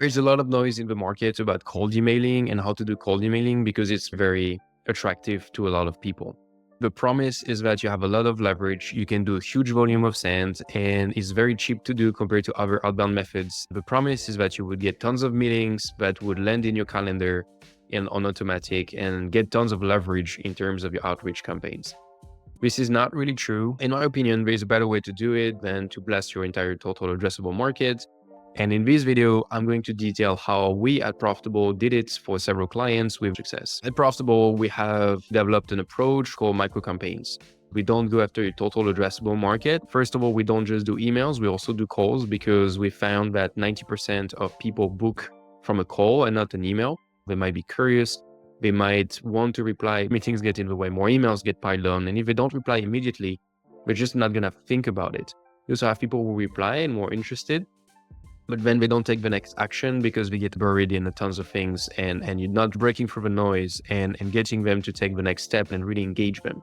There's a lot of noise in the market about cold emailing and how to do cold emailing because it's very attractive to a lot of people. The promise is that you have a lot of leverage, you can do a huge volume of sends, and it's very cheap to do compared to other outbound methods. The promise is that you would get tons of meetings that would land in your calendar and on automatic and get tons of leverage in terms of your outreach campaigns. This is not really true. In my opinion, there's a better way to do it than to blast your entire total addressable market. And in this video, I'm going to detail how we at Profitable did it for several clients with success. At Profitable, we have developed an approach called micro campaigns. We don't go after your total addressable market. First of all, we don't just do emails, we also do calls because we found that 90% of people book from a call and not an email. They might be curious, they might want to reply, meetings get in the way, more emails get piled on. And if they don't reply immediately, they're just not gonna think about it. You also have people who reply and more interested, but then they don't take the next action because they get buried in tons of things and you're not breaking through the noise and getting them to take the next step and really engage them.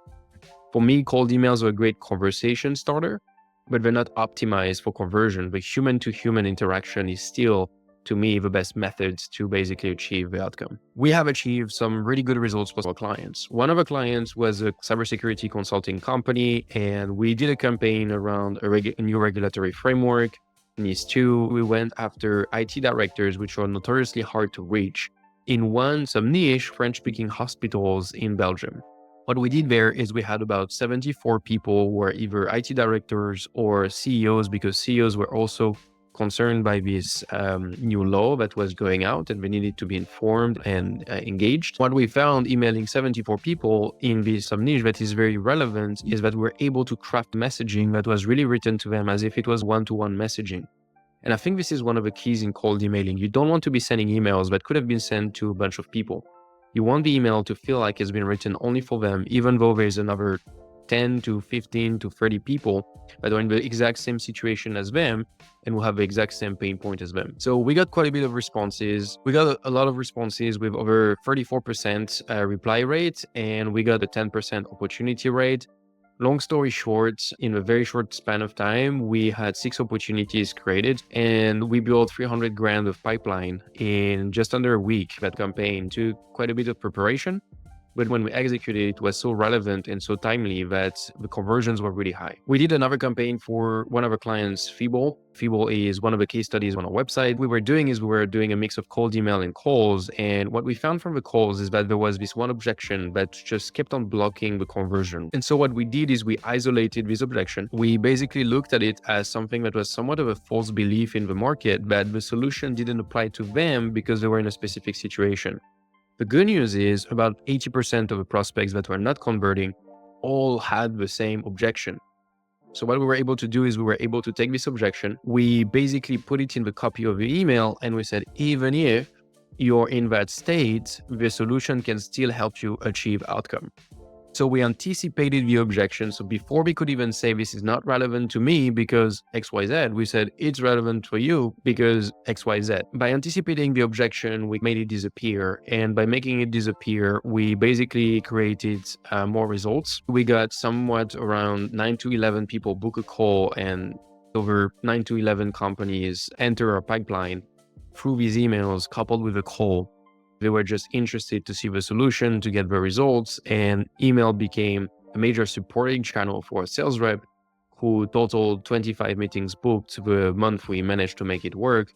For me, cold emails are a great conversation starter, but they're not optimized for conversion. The human-to-human interaction is still, to me, the best methods to basically achieve the outcome. We have achieved some really good results for our clients. One of our clients was a cybersecurity consulting company, and we did a campaign around a new regulatory framework. NIS 2, we went after IT directors, which are notoriously hard to reach, in some niche French-speaking hospitals in Belgium. What we did there is we had about 74 people who were either IT directors or CEOs, because CEOs were also concerned by this new law that was going out and they needed to be informed and engaged. What we found emailing 74 people in this niche that is very relevant is that we're able to craft messaging that was really written to them as if it was one-to-one messaging. And I think this is one of the keys in cold emailing. You don't want to be sending emails that could have been sent to a bunch of people. You want the email to feel like it's been written only for them, even though there's another 10 to 15 to 30 people that are in the exact same situation as them and will have the exact same pain point as them. So we got quite a bit of responses. We got a lot of responses with over 34% reply rate, and we got a 10% opportunity rate. Long story short, in a very short span of time, we had 6 opportunities created and we built 300 grand of pipeline in just under a week. That campaign took quite a bit of preparation, but when we executed, it was so relevant and so timely that the conversions were really high. We did another campaign for one of our clients, Feeble. Feeble is one of the case studies on our website. We were doing a mix of cold email and calls. And what we found from the calls is that there was this one objection that just kept on blocking the conversion. And so what we did is we isolated this objection. We basically looked at it as something that was somewhat of a false belief in the market, that the solution didn't apply to them because they were in a specific situation. The good news is about 80% of the prospects that were not converting all had the same objection. So what we were able to do is we were able to take this objection, we basically put it in the copy of the email, and we said, even if you're in that state, the solution can still help you achieve outcome. So we anticipated the objection. So before we could even say this is not relevant to me because XYZ, we said it's relevant for you because XYZ. By anticipating the objection, we made it disappear. And by making it disappear, we basically created more results. We got somewhat around 9 to 11 people book a call, and over 9 to 11 companies enter our pipeline through these emails coupled with a call. They were just interested to see the solution, to get the results, and email became a major supporting channel for a sales rep who totaled 25 meetings booked the month we managed to make it work.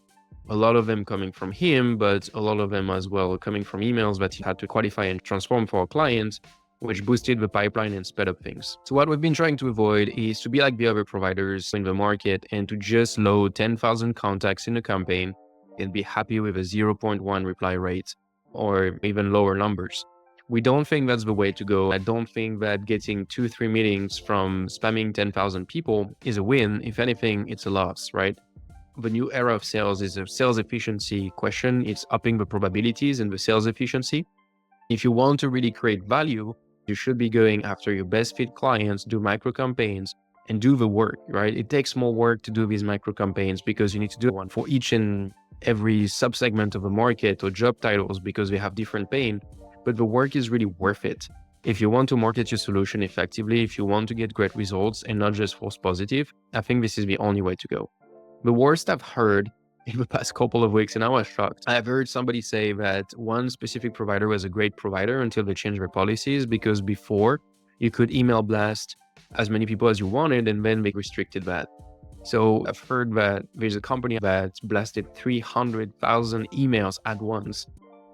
A lot of them coming from him, but a lot of them as well coming from emails that he had to qualify and transform for our clients, which boosted the pipeline and sped up things. So what we've been trying to avoid is to be like the other providers in the market and to just load 10,000 contacts in a campaign and be happy with a 0.1 reply rate or even lower numbers. We don't think that's the way to go. I don't think that getting 2-3 meetings from spamming 10,000 people is a win. If anything, it's a loss, right? The new era of sales is a sales efficiency question. It's upping the probabilities and the sales efficiency. If you want to really create value, you should be going after your best fit clients, do micro campaigns, and do the work, right? It takes more work to do these micro campaigns because you need to do one for each and every subsegment of the market or job titles because they have different pain, but the work is really worth it. If you want to market your solution effectively, if you want to get great results and not just false positive, I think this is the only way to go. The worst I've heard in the past couple of weeks, and I was shocked. I've heard somebody say that one specific provider was a great provider until they changed their policies, because before you could email blast as many people as you wanted, and then they restricted that. So I've heard that there's a company that blasted 300,000 emails at once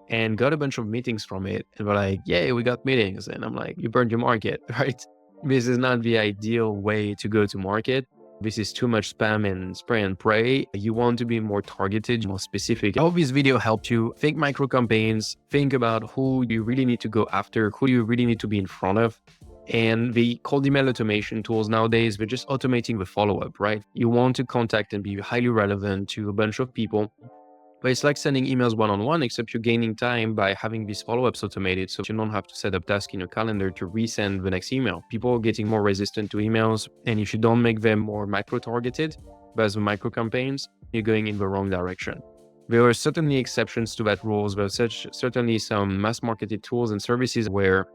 and got a bunch of meetings from it. And we're like, yay, we got meetings. And I'm like, you burned your market, right? This is not the ideal way to go to market. This is too much spam and spray and pray. You want to be more targeted, more specific. I hope this video helped you think micro campaigns, think about who you really need to go after, who you really need to be in front of. And the cold email automation tools nowadays, they're just automating the follow-up, right? You want to contact and be highly relevant to a bunch of people. But it's like sending emails one-on-one, except you're gaining time by having these follow-ups automated. So you don't have to set up tasks in your calendar to resend the next email. People are getting more resistant to emails. And if you don't make them more micro-targeted, but as micro campaigns, you're going in the wrong direction. There are certainly exceptions to that rules. There are certainly some mass marketed tools and services where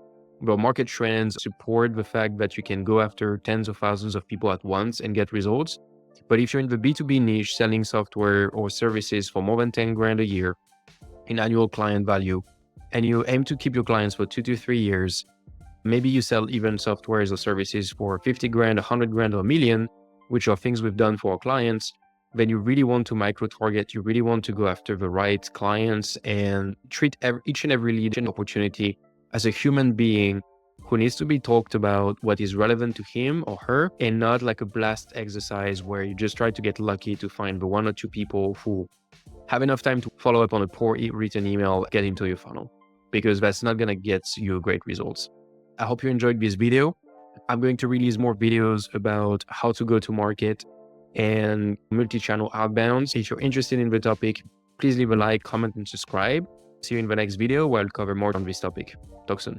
the market trends support the fact that you can go after tens of thousands of people at once and get results. But if you're in the B2B niche selling software or services for more than 10 grand a year in annual client value, and you aim to keep your clients for 2 to 3 years, maybe you sell even softwares or services for 50 grand, 100 grand, or a million, which are things we've done for our clients, then you really want to micro-target, you really want to go after the right clients and treat each and every lead and opportunity as a human being who needs to be talked about, what is relevant to him or her, and not like a blast exercise where you just try to get lucky to find the 1 or 2 people who have enough time to follow up on a poor written email, get into your funnel, because that's not going to get you great results. I hope you enjoyed this video. I'm going to release more videos about how to go to market and multi-channel outbounds. If you're interested in the topic, please leave a like, comment, and subscribe. See you in the next video where I'll cover more on this topic. Talk soon.